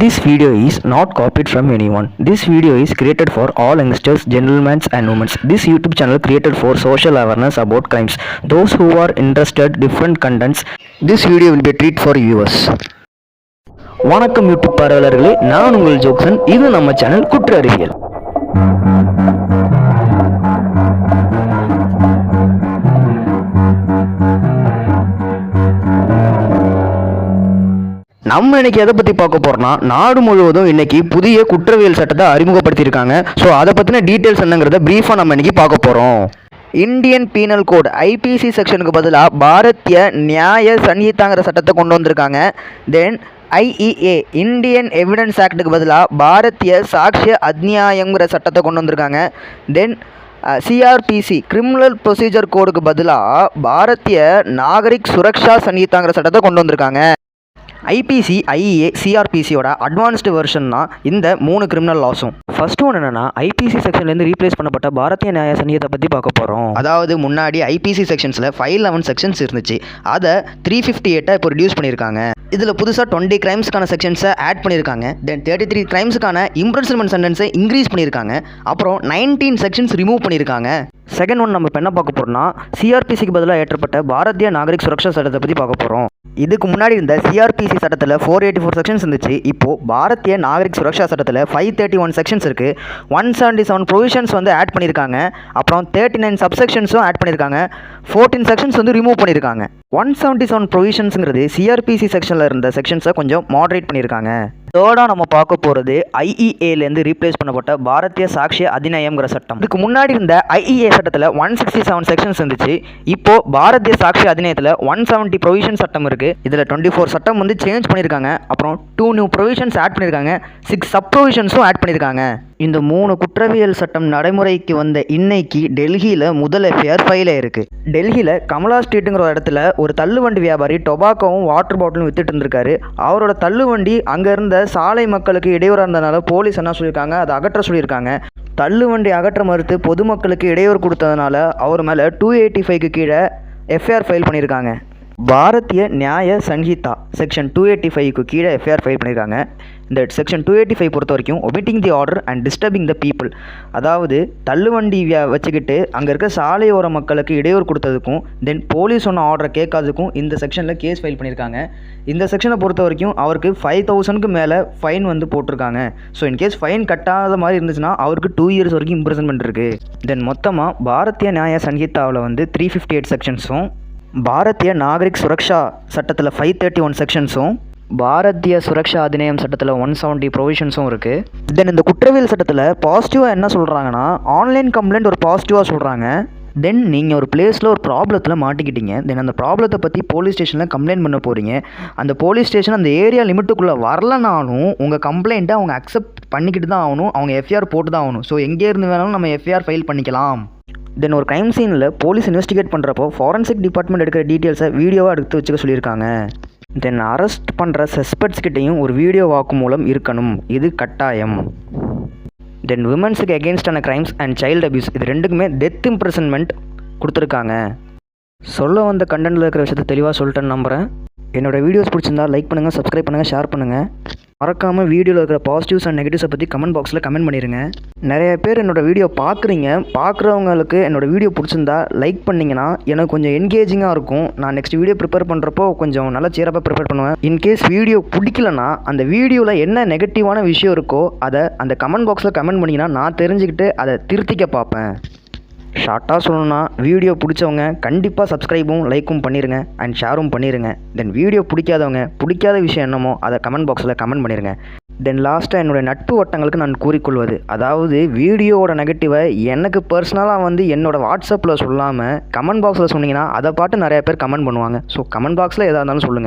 This video is not copied from anyone. This video is created for all youngsters, gentlemen and women. This YouTube channel created for social awareness about crimes. Those who are interested different contents, this video will be a treat for viewers. வணக்கம் YouTube பார்வையாளர்களே, நான் உங்கள் ஜோக்சன். இது நம்ம channel குற்ற அறிவியல். நம்ம இன்னைக்கு எதை பற்றி பார்க்க போகிறோம்னா, நாடு முழுவதும் இன்னைக்கு புதிய குற்றவியல் சட்டத்தை அறிமுகப்படுத்தியிருக்காங்க. ஸோ அதை பற்றின டீட்டெயில்ஸ் என்னங்கிறத ப்ரீஃபாக நம்ம இன்னைக்கு பார்க்க போகிறோம். இந்தியன் பீனல் கோட் ஐபிசி செக்ஷனுக்கு பதிலாக பாரதிய நியாய சன்ஹிதாங்கிற சட்டத்தை கொண்டு வந்திருக்காங்க. தென் ஐஇஏ இந்தியன் எவிடன்ஸ் ஆக்டுக்கு பதிலாக பாரதிய சாக்ஷ்ய அத்நியாயங்கிற சட்டத்தை கொண்டு வந்திருக்காங்க. தென் சிஆர்பிசி கிரிமினல் ப்ரொசீஜர் கோடுக்கு பதிலாக பாரதிய நாகரிக் சுரக்ஷா சன்ஹிதாங்கிற சட்டத்தை கொண்டு வந்திருக்காங்க. ஐபிசி, ஐஇஏ, சிஆர்பிசியோட அட்வான்ஸ்டு வெர்ஷன் தான் இந்த 3 கிரிமினல் லாஸும். ஃபர்ஸ்ட் ஒன்று என்னன்னா, ஐபிசி செக்ஷன்லேருந்து ரீப்ளேஸ் பண்ணப்பட்ட பாரதிய நியாய சன்ஹிதத்தை பற்றி பார்க்க போகிறோம். அதாவது முன்னாடி ஐபிசி செக்ஷன்ஸில் 511 செக்ஷன்ஸ் இருந்துச்சு, அதை 358 இப்போ ரிடியூஸ் பண்ணியிருக்காங்க. இதில் புதுசாக 20 கிரைம்ஸ்க்கான செக்ஷன்ஸை ஆட் பண்ணியிருக்காங்க. தென் 33 கிரைம்ஸுக்கான இம்ப்ரிசன்மெண்ட் சென்டென்ஸை இன்க்ரீஸ் பண்ணியிருக்காங்க. அப்புறம் 19 செக்ஷன்ஸ் ரிமூவ் பண்ணியிருக்காங்க. செகண்ட் ஒன் நம்ம இப்போ என்ன பார்க்க போகிறோம்னா, சிஆர்பிசிக்கு பதிலாக ஏற்றப்பட்ட பாரதிய நாகரிக் சுரக்ஷா சட்டத்தை பற்றி பார்க்க போகிறோம். இதுக்கு முன்னாடி இருந்த சிஆர்பிசி சட்டத்தில் 484 செக்ஷன்ஸ் இருந்துச்சு. இப்போது பாரதிய நாகரிக் சுரக்ஷா சட்டத்தில் 531 செக்ஷன்ஸ் இருக்குது. 177 ப்ரொவிஷன்ஸ் வந்து ஆட் பண்ணியிருக்காங்க. அப்புறம் 39 சப்செக்ஷன்ஸும் ஆட் பண்ணியிருக்காங்க. 14 செக்ஷன்ஸ் வந்து ரிமூவ் பண்ணியிருக்காங்க. 177 ப்ரொவிஷன்ஸுங்கிறது சிஆர்பிசி செக்ஷனில் இருந்த செக்ஷன்ஸை கொஞ்சம் மாடரேட் பண்ணியிருக்காங்க. தேர்டாக நம்ம பார்க்க போகிறது ஐஇஏலேருந்து ரீப்ளேஸ் பண்ணப்பட்ட பாரதிய சாக்ஷ்ய அதிநியாயம்ங்கிற சட்டம். இதுக்கு முன்னாடி இருந்த ஐஇஏ சட்டத்தில் 167 செக்ஷன்ஸ் இருந்துச்சு. இப்போது பாரதிய சாக்ஷ்ய அதிநியாயத்தில் 170 ப்ரொவிஷன் சட்டம் இருக்குது. இதில் 24 சட்டம் வந்து சேஞ்ச் பண்ணியிருக்காங்க. அப்புறம் 2 நியூ ப்ரொவிஷன்ஸ் ஆட் பண்ணியிருக்காங்க. 6 சப் ப்ரொவிஷன்ஸும் ஆட் பண்ணியிருக்காங்க. இந்த 3 குற்றவியல் சட்டம் நடைமுறைக்கு வந்த இன்னைக்கு டெல்லியில் முதல் எஃப்ஐஆர் ஃபைல் ஆயிருக்கு. டெல்லியில் கமலா ஸ்ட்ரீட்டுங்கிற இடத்துல ஒரு தள்ளுவண்டி வியாபாரி டொபாக்கோவும் வாட்டர் பாட்டிலும் வித்துட்டு இருந்திருக்காரு. அவரோட தள்ளுவண்டி அங்கே இருந்த சாலை மக்களுக்கு இடையூறாக இருந்ததுனால போலீஸ் என்ன சொல்லியிருக்காங்க, அதை அகற்ற சொல்லியிருக்காங்க. தள்ளுவண்டி அகற்ற மறுத்து பொதுமக்களுக்கு இடையூறு கொடுத்ததுனால அவர் மேலே 285க்கு கீழே எஃப்ஐஆர் ஃபைல் பண்ணியிருக்காங்க. பாரதிய நியாய சன்ஹிதா செக்ஷன் 285க்கு கீழே எஃப்ஐஆர் ஃபைல் பண்ணியிருக்காங்க. இந்த செக்ஷன் 285 பொறுத்த வரைக்கும் omitting the order and disturbing the people, அதாவது தள்ளுவண்டி வச்சுக்கிட்டு அங்கே இருக்க சாலையோர மக்களுக்கு இடையூறு கொடுத்ததுக்கும் தென் போலீஸ் சொன்ன ஆர்டரை கேட்காததுக்கும் இந்த செக்ஷனில் கேஸ் ஃபைல் பண்ணியிருக்காங்க. இந்த செக்ஷனை பொறுத்த வரைக்கும் அவருக்கு 5000க்கு மேலே ஃபைன் வந்து போட்டிருக்காங்க. ஸோ இன்கேஸ் ஃபைன் கட்டாத மாதிரி இருந்துச்சுன்னா அவருக்கு 2 இயர்ஸ் வரைக்கும் இம்ப்ரிசன்மெண்ட் இருக்குது. தென் மொத்தமாக பாரதிய நியாய சன்ஹிதாவில் வந்து 358 செக்ஷன்ஸும், பாரதிய நாகரிக் சுரக்ஷா சட்டத்தில் 531 செக்ஷன்ஸும், பாரதிய சுரக்ஷா அதிநியாயம் சட்டத்தில் 170 ப்ரொவிஷன்ஸும் இருக்குது. தென் இந்த குற்றவியல் சட்டத்தில் பாசிட்டிவாக என்ன சொல்கிறாங்கன்னா, ஆன்லைன் கம்ப்ளைண்ட் ஒரு பாசிட்டிவாக சொல்கிறாங்க. தென் நீங்கள் ஒரு பிளேஸில் ஒரு ப்ராப்ளத்தில் மாட்டிக்கிட்டீங்க. தென் அந்த ப்ராப்ளத்தை பற்றி போலீஸ் ஸ்டேஷனில் கம்ப்ளைண்ட் பண்ண போகிறீங்க. அந்த போலீஸ் ஸ்டேஷன் அந்த ஏரியா லிமிட்டுக்குள்ளே வரலனாலும் உங்கள் கம்ப்ளைண்ட்டை அவங்க அக்செப்ட் பண்ணிக்கிட்டு தான் ஆகணும். அவங்க எஃப்ஐஆர் போட்டு தான் ஆகணும். ஸோ எங்கேருந்து வேணாலும் நம்ம எஃப்ஐஆர் ஃபைல் பண்ணிக்கலாம். தென் ஒரு க்ரைம் சீனில் போலீஸ் இன்வெஸ்டிகேட் பண்ணுறப்போ ஃபாரன்சிக் டிபார்ட்மெண்ட் எடுக்கிற டீட்டெயில்ஸை வீடியோவாக எடுத்து வச்சுக்க சொல்லியிருக்காங்க. தென் அரெஸ்ட் பண்ணுற சஸ்பெக்ட்ஸ் கிட்டையும் ஒரு வீடியோ வாக்குமூலம் இருக்கணும், இது கட்டாயம். தென் விமன்ஸுக்கு அகெயின்ஸ்டான கிரைம்ஸ் அண்ட் சைல்டு அபியூஸ் இது ரெண்டுக்குமே டெத் இம்ப்ரிசன்மெண்ட் கொடுத்துருக்காங்க. சொல்ல வந்த கண்டென்ட்டில் இருக்கிற விஷயத்தை தெளிவாக சொல்லிட்டேன்னு நம்புகிறேன். என்னோடய வீடியோஸ் பிடிச்சிருந்தா லைக் பண்ணுங்கள், சப்ஸ்கிரைப் பண்ணுங்கள், ஷேர் பண்ணுங்கள். மறக்காமல் வீடியோவில் இருக்கிற பாசிட்டிவ்ஸ் அண்ட் நெகட்டிவ்ஸை பற்றி கமெண்ட் பாக்ஸில் கமெண்ட் பண்ணிடுங்க. நிறைய பேர் என்னோடய வீடியோ பார்க்குறவங்களுக்கு என்னோடய வீடியோ பிடிச்சிருந்தா லைக் பண்ணிங்கன்னா எனக்கு கொஞ்சம் என்கேஜிங்காக இருக்கும். நான் நெக்ஸ்ட் வீடியோ ப்ரிப்பேர் பண்ணுறப்போ கொஞ்சம் நல்லா சீராக ப்ரிப்பேர் பண்ணுவேன். இன்கேஸ் வீடியோ பிடிக்கலன்னா அந்த வீடியோவில் என்ன நெகட்டிவான விஷயம் இருக்கோ அதை அந்த கமெண்ட் பாக்ஸில் கமெண்ட் பண்ணிங்கன்னா நான் தெரிஞ்சுக்கிட்டு அதை திருத்திக்க பார்ப்பேன். ஷார்ட்டாக சொல்லணும்னா, வீடியோ பிடிச்சவங்க கண்டிப்பாக சப்ஸ்கிரைபும் லைக்கும் பண்ணிடுங்க அண்ட் ஷேரும் பண்ணிடுங்க. தென் வீடியோ பிடிக்காத விஷயம் என்னமோ அதை கமெண்ட் பாக்ஸில் கமெண்ட் பண்ணிடுங்க. தென் லாஸ்ட்டாக என்னுடைய நட்பு வட்டங்களுக்கு நான் கூறிக்கொள்வது, அதாவது வீடியோவோட நெகட்டிவை எனக்கு பர்சனலாக வந்து என்னோடய வாட்ஸ்அப்பில் சொல்லாமல் கமெண்ட் பாக்ஸில் சொன்னீங்கன்னா அதை பார்த்து நிறைய பேர் கமெண்ட் பண்ணுவாங்க. ஸோ கமெண்ட் பாக்ஸில் எதாக இருந்தாலும் சொல்லுங்கள்.